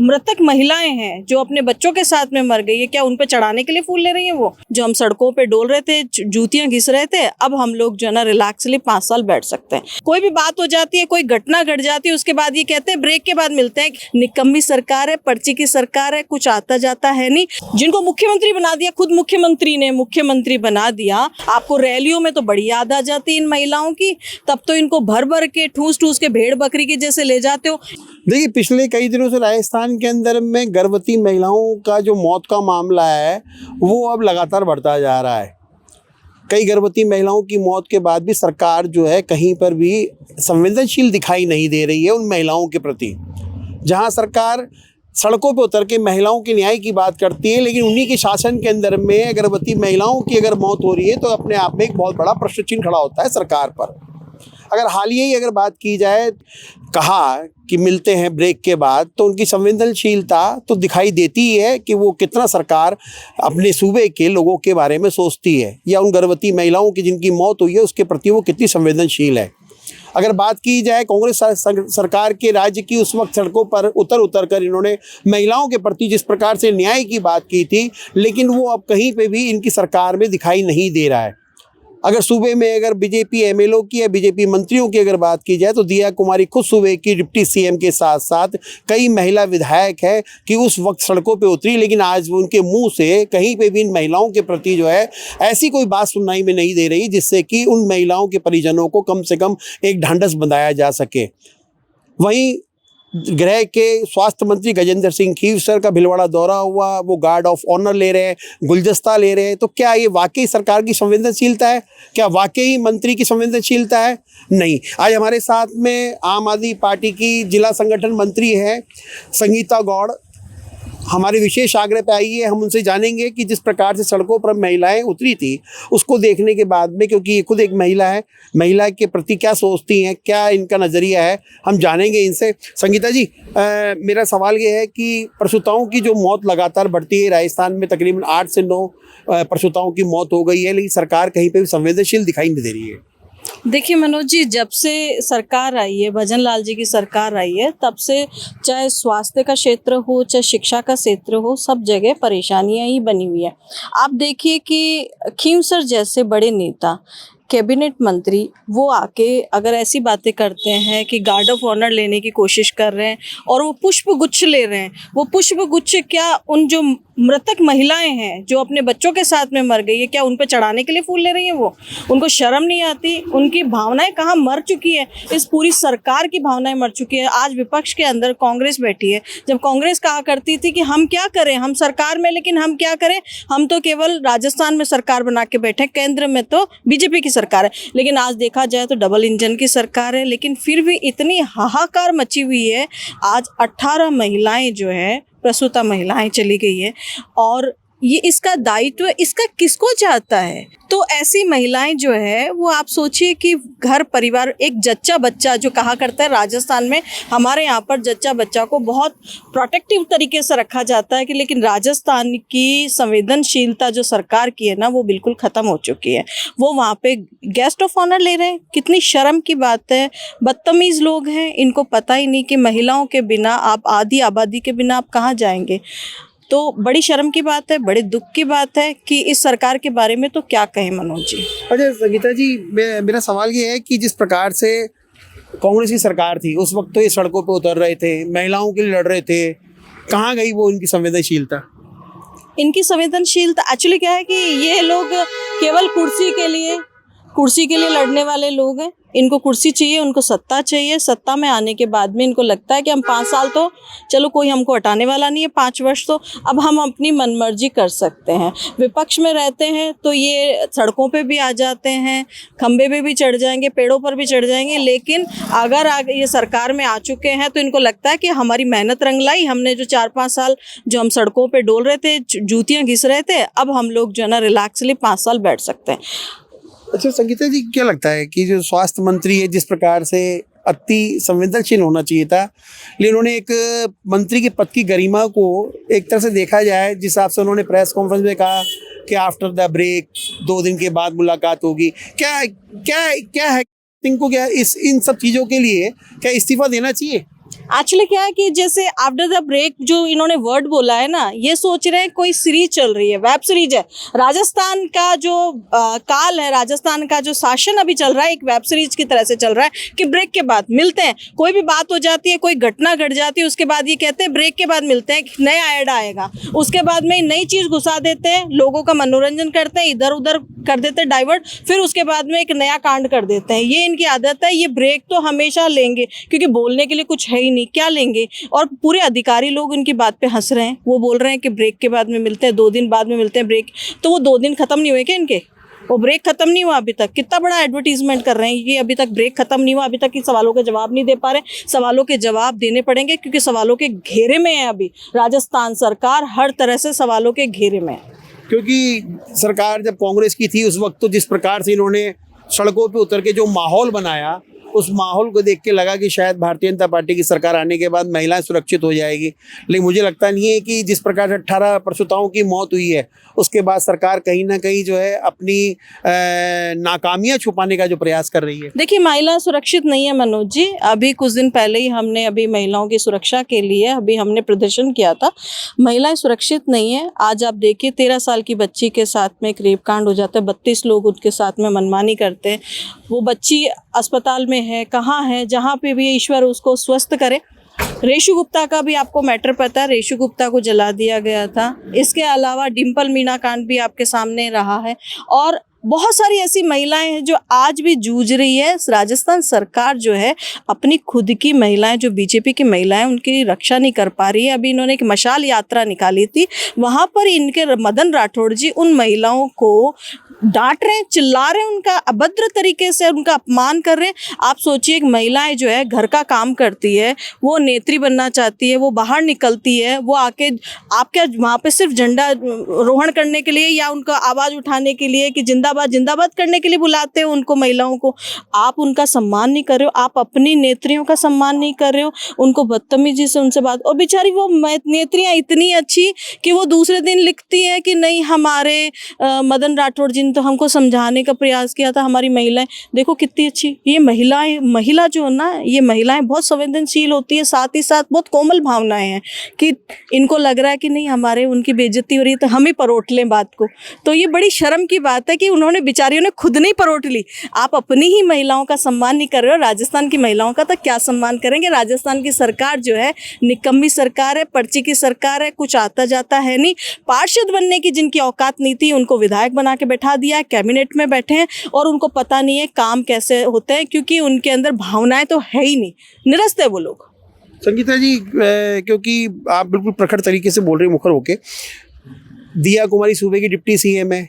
मृतक महिलाएं हैं जो अपने बच्चों के साथ में मर गई है, क्या उन पे चढ़ाने के लिए फूल ले रही हैं? वो जो हम सड़कों पे डोल रहे थे, जूतियां घिस रहे थे, अब हम लोग जो है ना रिलैक्सली 5 साल बैठ सकते हैं। कोई भी बात हो जाती है, कोई घटना घट जाती है, उसके बाद ये कहते हैं ब्रेक के बाद मिलते हैं। निकम्मी सरकार है, पर्ची की सरकार है, कुछ आता जाता है नहीं। जिनको मुख्यमंत्री बना दिया, खुद मुख्यमंत्री ने मुख्यमंत्री बना दिया। आपको रैलियों में तो बड़ी याद आ जाती है इन महिलाओं की, तब तो इनको भर भर के ठूस ठूस के भेड़ बकरी के जैसे ले जाते हो। देखिए, पिछले कई दिनों से राजस्थान के अंदर में गर्भवती महिलाओं का जो मौत का मामला है वो अब लगातार बढ़ता जा रहा है। कई गर्भवती महिलाओं की मौत के बाद भी सरकार जो है कहीं पर भी संवेदनशील दिखाई नहीं दे रही है उन महिलाओं के प्रति। जहां सरकार सड़कों पर उतर के महिलाओं के न्याय की बात करती है, लेकिन उन्हीं के शासन के अंदर में गर्भवती महिलाओं की अगर मौत हो रही है तो अपने आप में एक बहुत बड़ा प्रश्न चिन्ह खड़ा होता है सरकार पर। अगर हाल ही अगर बात की जाए, कहा कि मिलते हैं ब्रेक के बाद, तो उनकी संवेदनशीलता तो दिखाई देती ही है कि वो कितना सरकार अपने सूबे के लोगों के बारे में सोचती है, या उन गर्भवती महिलाओं की जिनकी मौत हुई है उसके प्रति वो कितनी संवेदनशील है। अगर बात की जाए कांग्रेस सरकार के राज्य की, उस वक्त सड़कों पर उतर कर इन्होंने महिलाओं के प्रति जिस प्रकार से न्याय की बात की थी, लेकिन वो अब कहीं पे भी इनकी सरकार में दिखाई नहीं दे रहा है। अगर सूबे में अगर बीजेपी एमएलओ की या बीजेपी मंत्रियों की अगर बात की जाए तो दिया कुमारी खुद सूबे की डिप्टी सीएम के साथ साथ कई महिला विधायक हैं कि उस वक्त सड़कों पे उतरी, लेकिन आज उनके मुंह से कहीं पे भी इन महिलाओं के प्रति जो है ऐसी कोई बात सुननाई में नहीं दे रही जिससे कि उन महिलाओं के परिजनों को कम से कम एक ढांढस बंधाया जा सके। वहीं गृह के स्वास्थ्य मंत्री गजेंद्र सिंह खीवसर का भीलवाड़ा दौरा हुआ, वो गार्ड ऑफ ऑनर ले रहे हैं, गुलदस्ता ले रहे हैं, तो क्या ये वाकई सरकार की संवेदनशीलता है? क्या वाकई मंत्री की संवेदनशीलता है? नहीं। आज हमारे साथ में आम आदमी पार्टी की जिला संगठन मंत्री हैं संगीता गौड़, हमारे विशेष आग्रह पे आई है। हम उनसे जानेंगे कि जिस प्रकार से सड़कों पर महिलाएं उतरी थी उसको देखने के बाद में, क्योंकि ये खुद एक महिला है, महिला के प्रति क्या सोचती हैं, क्या इनका नज़रिया है, हम जानेंगे इनसे। संगीता जी, मेरा सवाल ये है कि प्रसूताओं की जो मौत लगातार बढ़ती है, राजस्थान में तकरीबन 8 से 9 प्रसूताओं की मौत हो गई है, लेकिन सरकार कहीं पर भी संवेदनशील दिखाई नहीं दे रही है। देखिए मनोज जी, जब से सरकार आई है, भजन लाल जी की सरकार आई है, तब से चाहे स्वास्थ्य का क्षेत्र हो, चाहे शिक्षा का क्षेत्र हो, सब जगह परेशानियां ही बनी हुई है। आप देखिए कि खींवसर जैसे बड़े नेता, कैबिनेट मंत्री, वो आके अगर ऐसी बातें करते हैं कि गार्ड ऑफ ऑनर लेने की कोशिश कर रहे हैं और वो पुष्प गुच्छ ले रहे हैं, वो पुष्प गुच्छ क्या उन जो मृतक महिलाएं हैं जो अपने बच्चों के साथ में मर गई है, क्या उन पे चढ़ाने के लिए फूल ले रही हैं? वो उनको शर्म नहीं आती? उनकी भावनाएं कहाँ मर चुकी है, इस पूरी सरकार की भावनाएं मर चुकी है। आज विपक्ष के अंदर कांग्रेस बैठी है। जब कांग्रेस कहा करती थी कि हम क्या करें, हम सरकार में, लेकिन हम क्या करें, हम तो केवल राजस्थान में सरकार बना के बैठे, केंद्र में तो बीजेपी की सरकार है। लेकिन आज देखा जाए तो डबल इंजन की सरकार है, लेकिन फिर भी इतनी हाहाकार मची हुई है। आज 18 महिलाएं जो है प्रसूता महिलाएं चली गई है, और ये इसका दायित्व इसका किसको चाहता है? तो ऐसी महिलाएं जो है वो आप सोचिए कि घर परिवार, एक जच्चा बच्चा जो कहा करता है राजस्थान में, हमारे यहाँ पर जच्चा बच्चा को बहुत प्रोटेक्टिव तरीके से रखा जाता है कि, लेकिन राजस्थान की संवेदनशीलता जो सरकार की है ना, वो बिल्कुल ख़त्म हो चुकी है। वो वहाँ पे गेस्ट ऑफ ऑनर ले रहे हैं, कितनी शर्म की बात है। बदतमीज़ लोग हैं, इनको पता ही नहीं कि महिलाओं के बिना आप, आधी आबादी के बिना आप कहाँ जाएंगे। तो बड़ी शर्म की बात है, बड़े दुख की बात है कि इस सरकार के बारे में तो क्या कहें मनोज जी। अच्छा संगीता जी, मेरा सवाल ये है कि जिस प्रकार से कांग्रेस की सरकार थी उस वक्त तो ये सड़कों पे उतर रहे थे, महिलाओं के लिए लड़ रहे थे, कहाँ गई वो इनकी संवेदनशीलता? इनकी संवेदनशीलता एक्चुअली क्या है कि ये लोग केवल कुर्सी के लिए लड़ने वाले लोग हैं। इनको कुर्सी चाहिए, उनको सत्ता चाहिए। सत्ता में आने के बाद में इनको लगता है कि हम 5 साल तो चलो कोई हमको हटाने वाला नहीं है, 5 वर्ष तो अब हम अपनी मनमर्जी कर सकते हैं। विपक्ष में रहते हैं तो ये सड़कों पे भी आ जाते हैं, खंबे पे भी चढ़ जाएंगे, पेड़ों पर भी चढ़ जाएंगे, लेकिन अगर आगे ये सरकार में आ चुके हैं तो इनको लगता है कि हमारी मेहनत रंग लाई। हमने जो 4-5 साल जो हम सड़कों पर डोल रहे थे, जूतियाँ घिस रहे थे, अब हम लोग जो है ना रिलैक्सली 5 साल बैठ सकते हैं। अच्छा संगीता जी, क्या लगता है कि जो स्वास्थ्य मंत्री है, जिस प्रकार से अति संवेदनशील होना चाहिए था, लेकिन उन्होंने एक मंत्री के पद की गरिमा को एक तरह से देखा जाए, जिस हिसाब से उन्होंने प्रेस कॉन्फ्रेंस में कहा कि आफ्टर द ब्रेक 2 दिन के बाद मुलाकात होगी, क्या क्या क्या है इनको, क्या इन सब चीज़ों के लिए क्या इस्तीफा देना चाहिए? एक्चुअली क्या है कि जैसे आफ्टर द ब्रेक जो इन्होंने वर्ड बोला है ना, ये सोच रहे हैं कोई सीरीज चल रही है, वेब सीरीज है। राजस्थान का जो काल है, राजस्थान का जो शासन अभी चल रहा है, एक वेब सीरीज की तरह से चल रहा है कि ब्रेक के बाद मिलते हैं। कोई भी बात हो जाती है, कोई घटना घट जाती है, उसके बाद ये कहते हैं ब्रेक के बाद मिलते हैं, नया ऐड आएगा, उसके बाद में नई चीज़ घुसा देते हैं, लोगों का मनोरंजन करते हैं, इधर उधर कर देते हैं डाइवर्ट, फिर उसके बाद में एक नया कांड कर देते हैं। ये इनकी आदत है। ये ब्रेक तो हमेशा लेंगे क्योंकि बोलने के लिए कुछ है ही नहीं, क्या लेंगे। और पूरे अधिकारी लोग उनकी बात पे हंस रहे हैं। वो बोल रहे हैं कि ब्रेक के बाद में मिलते हैं, 2 दिन बाद में मिलते हैं ब्रेक। तो वो 2 दिन खत्म नहीं हुए क्या इनके? वो ब्रेक खत्म नहीं हुआ अभी तक। कितना बड़ा एडवर्टीजमेंट कर रहे हैं कि अभी तक ब्रेक खत्म नहीं हुआ, अभी तक की सवालों के जवाब नहीं दे पा रहे। सवालों के जवाब देने पड़ेंगे क्योंकि सवालों के घेरे में है अभी राजस्थान सरकार, हर तरह से सवालों के घेरे में है। क्योंकि सरकार जब कांग्रेस की थी उस वक्त तो जिस प्रकार से इन्होंने सड़कों पे उतर के जो माहौल बनाया, उस माहौल को देख के लगा कि शायद भारतीय जनता पार्टी की सरकार आने के बाद महिलाएं सुरक्षित हो जाएगी। लेकिन मुझे लगता नहीं है कि जिस प्रकार से 18 प्रसूताओं की मौत हुई है उसके बाद सरकार कहीं ना कहीं जो है अपनी नाकामियां छुपाने का जो प्रयास कर रही है। देखिए, महिलाएं सुरक्षित नहीं है मनोज जी। अभी कुछ दिन पहले ही हमने अभी महिलाओं की सुरक्षा के लिए अभी हमने प्रदर्शन किया था। महिलाएं सुरक्षित नहीं है। आज आप देखिए 13 साल की बच्ची के साथ में एक रेप कांड हो जाता है, 32 लोग उनके साथ में मनमानी करते हैं। वो बच्ची अस्पताल में है, कहाँ है, जहाँ पे भी ईश्वर उसको स्वस्थ करे। रेशु गुप्ता का भी आपको मैटर पता है, रेशु गुप्ता को जला दिया गया था। इसके अलावा डिम्पल मीना कांड भी आपके सामने रहा है और बहुत सारी ऐसी महिलाएं हैं जो आज भी जूझ रही है। राजस्थान सरकार जो है अपनी खुद की महिलाएं, जो बीजेपी की महिलाएं, उनकी रक्षा नहीं कर पा रही है। अभी इन्होंने एक मशाल यात्रा निकाली थी, वहाँ पर इनके मदन राठौड़ जी उन महिलाओं को डांट रहे हैं, चिल्ला रहे हैं, उनका अभद्र तरीके से उनका अपमान कर रहे हैं। आप सोचिए, एक महिलाएं जो है घर का काम करती है, वो नेत्री बनना चाहती है, वो बाहर निकलती है, वो आके आपके वहाँ पे सिर्फ झंडा रोहण करने के लिए या उनका आवाज़ उठाने के लिए कि जिंदाबाद जिंदाबाद करने के लिए बुलाते हो उनको, महिलाओं को। आप उनका सम्मान नहीं कर रहे हो, आप अपनी नेत्रियों का सम्मान नहीं कर रहे हो, उनको बदतमीजी से उनसे बात। और बेचारी वो नेत्रियाँ इतनी अच्छी कि वो दूसरे दिन लिखती हैं कि नहीं, हमारे मदन राठौड़ जी तो हमको समझाने का प्रयास किया था, हमारी महिलाएं देखो कितनी अच्छी। ये महिला जो है ना, ये महिलाएं बहुत संवेदनशील होती है, साथ ही साथ बहुत कोमल भावनाएं हैं कि इनको लग रहा है कि नहीं, हमारे उनकी बेइज्जती हो रही है तो हम ही परोट लें बात को। तो ये बड़ी शर्म की बात है कि उन्होंने बेचारियों ने खुद नहीं परोट ली। आप अपनी ही महिलाओं का सम्मान नहीं कर रहे हो, राजस्थान की महिलाओं का तो क्या सम्मान करेंगे। राजस्थान की सरकार जो है निकम्मी सरकार है, पर्ची की सरकार है, कुछ आता जाता है नहीं। पार्षद बनने की जिनकी औकात नहीं थी उनको विधायक बना के बैठा दिया, कैबिनेट में बैठे हैं और उनको पता नहीं है काम कैसे होते हैं, क्योंकि उनके अंदर भावनाएं तो है ही नहीं, निरस्त है वो लोग। संगीता जी, क्योंकि आप बिल्कुल प्रखर तरीके से बोल रहे हैं मुखर होके, दिया कुमारी सूबे की डिप्टी सीएम है,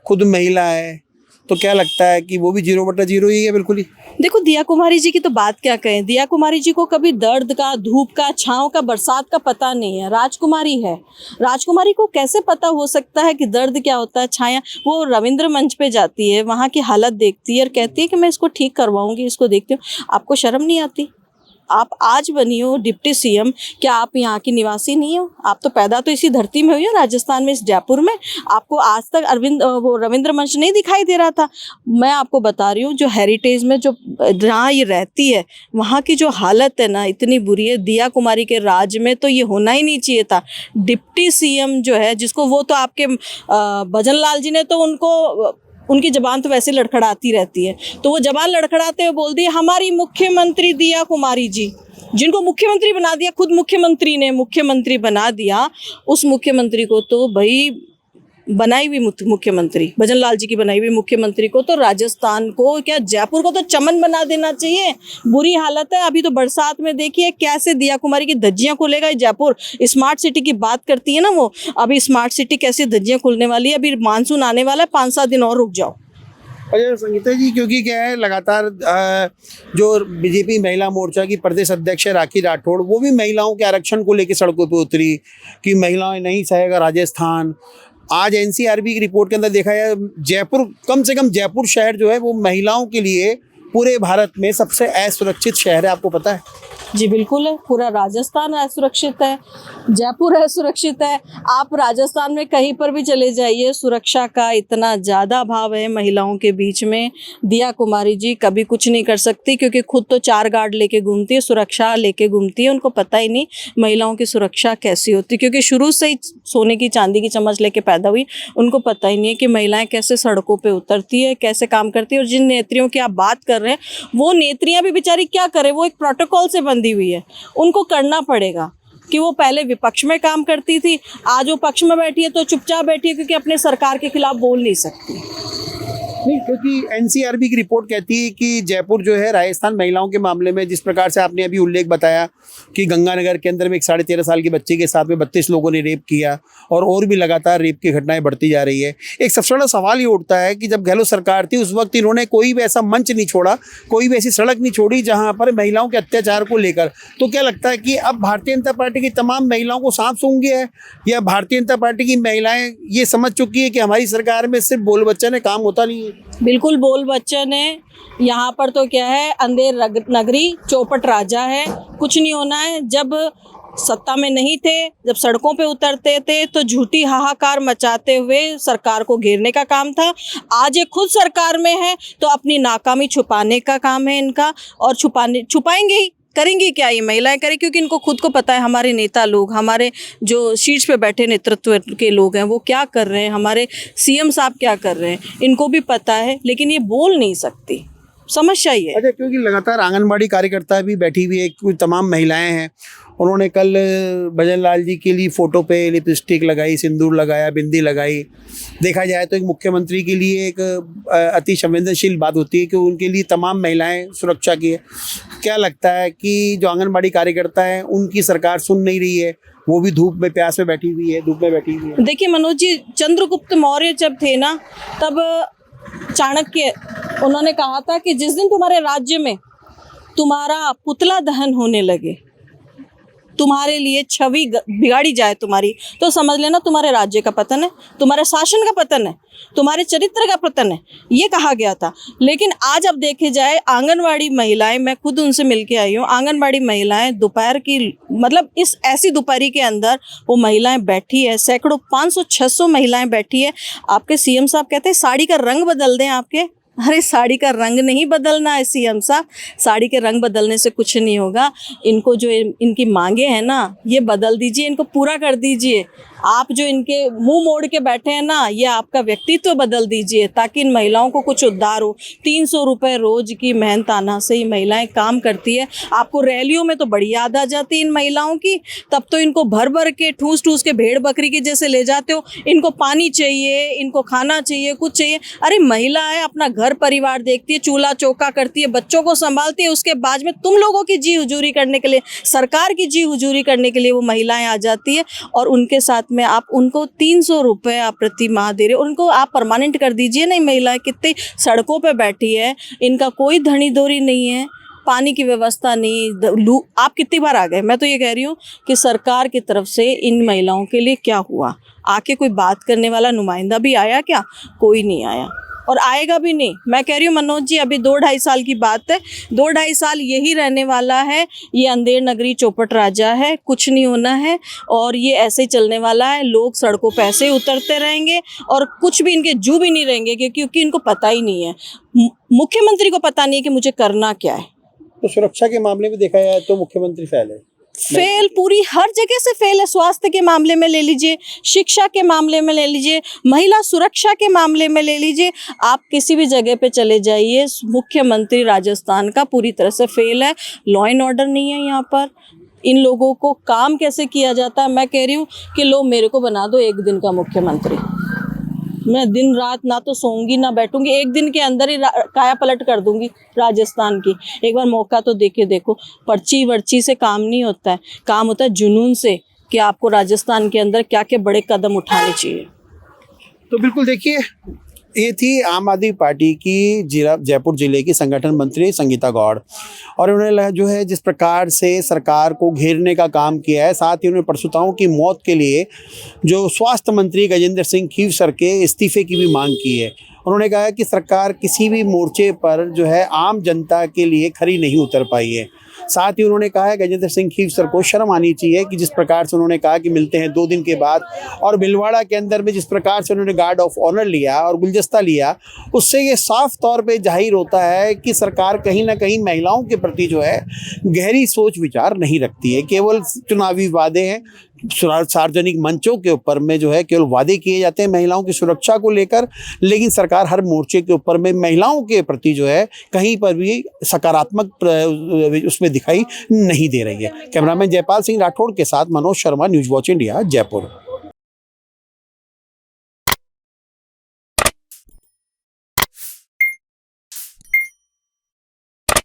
खुद महिला है, तो क्या लगता है कि वो भी 0/0 ही है बिल्कुल ही? देखो, दिया कुमारी जी की तो बात क्या कहें। दिया कुमारी जी को कभी दर्द का, धूप का, छाँव का, बरसात का पता नहीं है। राजकुमारी है, राजकुमारी को कैसे पता हो सकता है कि दर्द क्या होता है, छाया। वो रविंद्र मंच पे जाती है, वहाँ की हालत देखती है और कहती है कि मैं इसको ठीक करवाऊंगी, इसको देखती हूँ। आपको शर्म नहीं आती? आप आज बनी हो डिप्टी सीएम, क्या आप यहाँ की निवासी नहीं हो? आप तो पैदा तो इसी धरती में हुई हो, राजस्थान में, इस जयपुर में। आपको आज तक रविंद्र मंच नहीं दिखाई दे रहा था? मैं आपको बता रही हूँ, जो हेरिटेज में जो जहाँ ये रहती है वहाँ की जो हालत है ना, इतनी बुरी है। दिया कुमारी के राज में तो ये होना ही नहीं चाहिए था। डिप्टी सीएम जो है, जिसको वो तो आपके भजन लाल जी ने तो उनकी जबान तो वैसे लड़खड़ाती रहती है, तो वो जबान लड़खड़ाते हुए बोल दिया हमारी मुख्यमंत्री दिया कुमारी जी, जिनको मुख्यमंत्री बना दिया, खुद मुख्यमंत्री ने मुख्यमंत्री बना दिया। उस मुख्यमंत्री को तो भाई बनाई हुई मुख्यमंत्री, भजन लाल जी की बनाई हुई मुख्यमंत्री को तो राजस्थान को, क्या जयपुर को तो चमन बना देना चाहिए। बुरी हालत है। अभी तो बरसात में देखिए कैसे दिया कुमारी की धज्जियां खुलेगा जयपुर। स्मार्ट सिटी की बात करती है ना वो, अभी स्मार्ट सिटी कैसी धज्जियां खुलने वाली है। अभी मानसून आने वाला है, 5-7 दिन और रुक जाओ। अच्छा संगीता जी, क्योंकि क्या है, लगातार जो बीजेपी महिला मोर्चा की प्रदेश अध्यक्ष है राखी राठौड़, वो भी महिलाओं के आरक्षण को लेकर सड़कों पर उतरी कि महिलाएं नहीं सहेगा राजस्थान। आज एनसीआरबी की रिपोर्ट के अंदर देखा है, जयपुर, कम से कम जयपुर शहर जो है वो महिलाओं के लिए पूरे भारत में सबसे असुरक्षित शहर है, आपको पता है? जी बिल्कुल है, पूरा राजस्थान असुरक्षित है, जयपुर असुरक्षित है। आप राजस्थान में कहीं पर भी चले जाइए, सुरक्षा का इतना ज़्यादा अभाव है महिलाओं के बीच में। दिया कुमारी जी कभी कुछ नहीं कर सकती, क्योंकि खुद तो 4 गार्ड लेके घूमती है, सुरक्षा लेके घूमती है। उनको पता ही नहीं महिलाओं की सुरक्षा कैसी होती, क्योंकि शुरू से ही सोने की चांदी की चम्मच लेके पैदा हुई। उनको पता ही नहीं है कि महिलाएं कैसे सड़कों पर उतरती है, कैसे काम करती है। और जिन नेत्रियों की आप बात कर रहे हैं, वो नेत्रियाँ भी बेचारी क्या करें, वो एक प्रोटोकॉल से बंधी हुई है। उनको करना पड़ेगा कि वो पहले विपक्ष में काम करती थी, आज वो पक्ष में बैठी है तो चुपचाप बैठी है, क्योंकि अपने सरकार के खिलाफ बोल नहीं सकती। नहीं, क्योंकि एनसीआरबी की रिपोर्ट कहती है कि जयपुर जो है राजस्थान महिलाओं के मामले में, जिस प्रकार से आपने अभी उल्लेख बताया कि गंगानगर के अंदर में एक 13.5 साल की बच्ची के साथ में 32 लोगों ने रेप किया और भी लगातार रेप की घटनाएं बढ़ती जा रही है। एक सबसे बड़ा सवाल ये उठता है कि जब गहलोत सरकार थी उस वक्त इन्होंने कोई भी ऐसा मंच नहीं छोड़ा, कोई भी ऐसी सड़क नहीं छोड़ी जहाँ पर महिलाओं के अत्याचार को लेकर। तो क्या लगता है कि अब भारतीय जनता पार्टी की तमाम महिलाओं को सांप सूंघ गया है, या भारतीय जनता पार्टी की महिलाएं ये समझ चुकी है कि हमारी सरकार में सिर्फ बोल बच्चन है, काम होता नहीं है? बिल्कुल बोल बच्चन है, यहाँ पर तो क्या है, अंधेर नगरी चौपट राजा है, कुछ नहीं होना है। जब सत्ता में नहीं थे, जब सड़कों पे उतरते थे तो झूठी हाहाकार मचाते हुए सरकार को घेरने का काम था। आज ये खुद सरकार में है तो अपनी नाकामी छुपाने का काम है इनका, और छुपाएंगे ही। करेंगी क्या ये महिलाएं? करें, क्योंकि इनको खुद को पता है हमारे नेता लोग, हमारे जो शीर्ष पे बैठे नेतृत्व के लोग हैं वो क्या कर रहे हैं, हमारे सीएम साहब क्या कर रहे हैं, इनको भी पता है, लेकिन ये बोल नहीं सकती। समस्या ये है। अच्छा, क्योंकि लगातार आंगनबाड़ी कार्यकर्ता भी बैठी हुई है, कुछ तमाम महिलाएं हैं। उन्होंने कल भजन लाल जी के लिए फ़ोटो पे लिपस्टिक लगाई, सिंदूर लगाया, बिंदी लगाई। देखा जाए तो एक मुख्यमंत्री के लिए एक अति संवेदनशील बात होती है कि उनके लिए तमाम महिलाएं सुरक्षा की है। क्या लगता है कि जो आंगनबाड़ी कार्यकर्ता है उनकी सरकार सुन नहीं रही है, वो भी धूप में प्यास में बैठी हुई है, धूप में बैठी हुई है? देखिए मनोज जी, चंद्रगुप्त मौर्य जब थे ना, तब चाणक्य उन्होंने कहा था कि जिस दिन तुम्हारे राज्य में तुम्हारा पुतला दहन होने लगे, तुम्हारे लिए छवि बिगाड़ी जाए तुम्हारी, तो समझ लेना तुम्हारे राज्य का पतन है, तुम्हारे शासन का पतन है, तुम्हारे चरित्र का पतन है, ये कहा गया था। लेकिन आज अब देखे जाए, आंगनवाड़ी महिलाएं, मैं खुद उनसे मिलके आई हूँ, आंगनवाड़ी महिलाएं दोपहर की, मतलब इस ऐसी दोपहरी के अंदर वो महिलाएं बैठी है, सैकड़ों 500-600 महिलाएं बैठी है। आपके सीएम साहब कहते हैं साड़ी का रंग बदल दें आपके। अरे साड़ी का रंग नहीं बदलना है सीएम साहब, साड़ी के रंग बदलने से कुछ नहीं होगा। इनको जो इनकी मांगे हैं ना, ये बदल दीजिए, इनको पूरा कर दीजिए। आप जो इनके मुंह मोड़ के बैठे हैं ना, ये आपका व्यक्तित्व बदल दीजिए, ताकि इन महिलाओं को कुछ उद्धार हो। 300 रुपये रोज की मेहनताना से ही महिलाएं काम करती है। आपको रैलियों में तो बड़ी याद आ जाती है इन महिलाओं की, तब तो इनको भर भर के ठूस ठूस के भेड़ बकरी के जैसे ले जाते हो। इनको पानी चाहिए, इनको खाना चाहिए, कुछ चाहिए। अरे महिला है, अपना घर परिवार देखती है, चूल्हा चौका करती है, बच्चों को संभालती है, उसके बाद में तुम लोगों की जी हुजूरी करने के लिए, सरकार की जी हुजूरी करने के लिए वो महिलाएं आ जाती है, और उनके साथ में आप उनको 300 रुपये आप प्रति माह दे रहे हो। उनको आप परमानेंट कर दीजिए ना। महिलाएं कितनी सड़कों पे बैठी है, इनका कोई धनी धोरी नहीं है, पानी की व्यवस्था नहीं। आप कितनी बार आ गए? मैं तो ये कह रही हूँ कि सरकार की तरफ से इन महिलाओं के लिए क्या हुआ? आके कोई बात करने वाला नुमाइंदा भी आया क्या? कोई नहीं आया, और आएगा भी नहीं। मैं कह रही हूँ मनोज जी, अभी 2-2.5 साल की बात है, 2-2.5 साल यही रहने वाला है। ये अंधेर नगरी चौपट राजा है, कुछ नहीं होना है, और ये ऐसे ही चलने वाला है। लोग सड़कों पे ऐसे ही उतरते रहेंगे, और कुछ भी इनके जू भी नहीं रहेंगे, क्योंकि इनको पता ही नहीं है, मुख्यमंत्री को पता नहीं है कि मुझे करना क्या है। तो सुरक्षा के मामले में देखा जाए तो मुख्यमंत्री फेल है, फेल पूरी हर जगह से फेल है। स्वास्थ्य के मामले में ले लीजिए, शिक्षा के मामले में ले लीजिए, महिला सुरक्षा के मामले में ले लीजिए, आप किसी भी जगह पे चले जाइए, मुख्यमंत्री राजस्थान का पूरी तरह से फेल है। लॉ एंड ऑर्डर नहीं है यहाँ पर। इन लोगों को काम कैसे किया जाता है? मैं कह रही हूँ कि लो मेरे को बना दो 1 दिन का मुख्यमंत्री, मैं दिन रात ना तो सोऊंगी ना बैठूंगी, 1 दिन के अंदर ही काया पलट कर दूंगी राजस्थान की। एक बार मौका तो देखो। पर्ची वर्ची से काम नहीं होता है, काम होता है जुनून से, कि आपको राजस्थान के अंदर क्या क्या बड़े कदम उठाने चाहिए। तो बिल्कुल देखिए, ये थी आम आदमी पार्टी की जिला जयपुर जिले की संगठन मंत्री संगीता गौड़, और उन्होंने जो है जिस प्रकार से सरकार को घेरने का काम किया है, साथ ही उन्होंने प्रसूताओं की मौत के लिए जो स्वास्थ्य मंत्री गजेंद्र सिंह खीवसर के इस्तीफे की भी मांग की है। उन्होंने कहा कि सरकार किसी भी मोर्चे पर जो है आम जनता के लिए खरी नहीं उतर पाई है। साथ ही उन्होंने कहा है गजेंद्र सिंह खीवसर को शर्म आनी चाहिए कि जिस प्रकार से उन्होंने कहा कि मिलते हैं 2 दिन के बाद, और भिलवाड़ा के अंदर में जिस प्रकार से उन्होंने गार्ड ऑफ ऑनर लिया और गुलदस्ता लिया, उससे ये साफ तौर पे जाहिर होता है कि सरकार कहीं ना कहीं महिलाओं के प्रति जो है गहरी सोच विचार नहीं रखती है। केवल चुनावी वादे हैं, सार्वजनिक मंचों के ऊपर में जो है केवल वादे किए जाते हैं महिलाओं की सुरक्षा को लेकर, लेकिन सरकार हर मोर्चे के ऊपर में महिलाओं के प्रति जो है कहीं पर भी सकारात्मक उसमें दिखाई नहीं दे रही है। कैमरामैन जयपाल सिंह राठौड़ के साथ Manoj Sharma, news watch India, Jaipur.